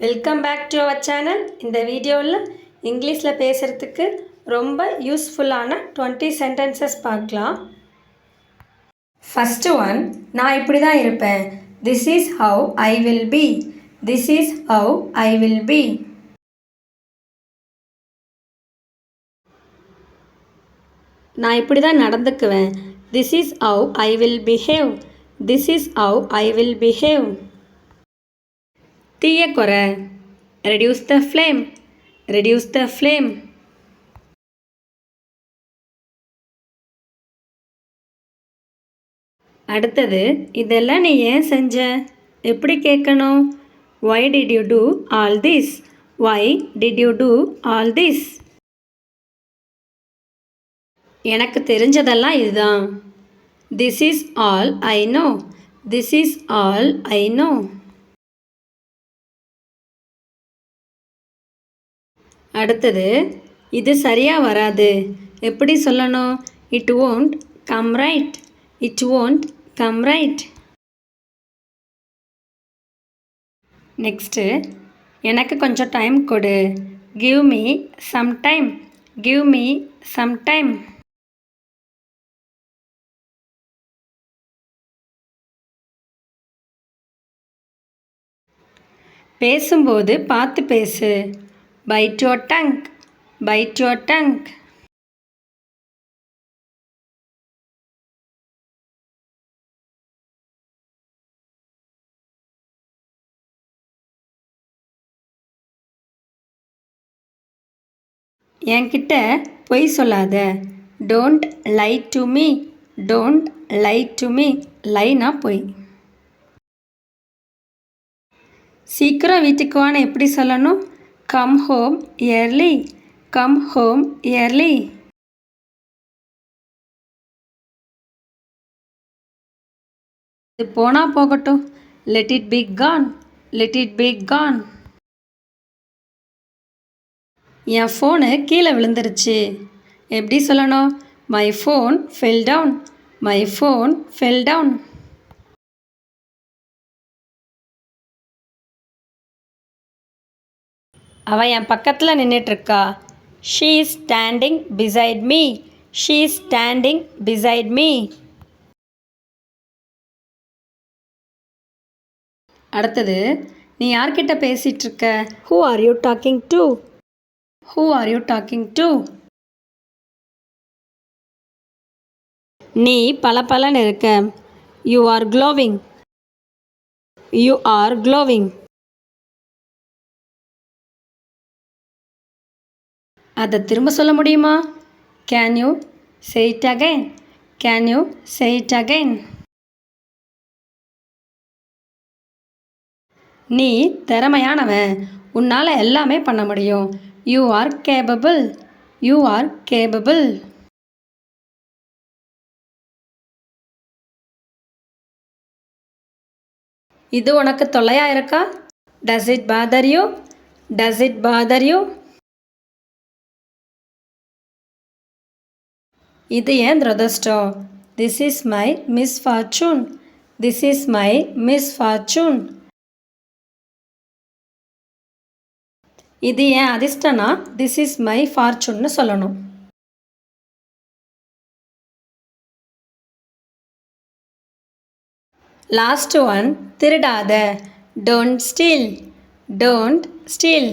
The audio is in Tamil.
Welcome back to our channel. இந்த வீடியோவில் இங்கிலீஷில் பேசுகிறதுக்கு ரொம்ப யூஸ்ஃபுல்லான 20 சென்டென்சஸ் பார்க்கலாம். ஃபஸ்ட்டு ஒன், நான் இப்படி தான் இருப்பேன். This is how I will be. This is how I will be. நான் இப்படி தான் நடந்துக்குவேன். This is how I will behave. This is how I will behave. தீய குறை. Reduce the flame. Reduce the flame. அடுத்தது, இதெல்லாம் நீ ஏன் செஞ்ச? எப்படி கேட்கணும்? Why did you do all this? Why did you do all this? எனக்கு தெரிஞ்சதெல்லாம் இதுதான். This is all I know. This is all I know. அடுத்தது, இது சரியாக வராது. எப்படி சொல்லணும்? It won't come right. It won't come right. Next, எனக்கு கொஞ்சம் டைம் கொடு. Give me some time. Give me some time. பேசும்போது பார்த்து பேசு. Bite your tongue. Bite your tongue. என்கிட்ட பொய் சொல்லாத. Don't lie to me. Don't lie to me. லைனா பொய். சீக்கிரம் வீட்டுக்கு வான்னு எப்படி சொல்லணும்? Come home early. Come home early. இது போனா போகட்டும். Let it be gone. Let it be gone. N phone கீழே விழுந்துருச்சு. எப்படி சொல்லணும்? My phone fell down. My phone fell down. அவள் என் பக்கத்தில் நின்றுட்டுருக்கா. She is standing beside me. She is standing beside me. அடுத்தது, நீ யார்கிட்ட பேசிகிட்ருக்க? Who are you talking to? Who are you talking to? நீ பளபளன்னு இருக்க. You are glowing. You are glowing. அதை திரும்ப சொல்ல முடியுமா? Can you say it again? Can you say it again? நீ திறமையானவன். உன்னால் எல்லாமே பண்ண முடியும். You are capable. You are capable. இது உனக்கு தொல்லையா இருக்கா? Does it bother you? Does it bother you? இது ஏன் துரதிர்ஷ்டம்? This is my misfortune. This is my misfortune. இது ஏன் அதிர்ஷ்டனா? This is my fortuneன்னு சொல்லணும். லாஸ்ட் ஒன், திருடாத. Don't steal. Don't steal.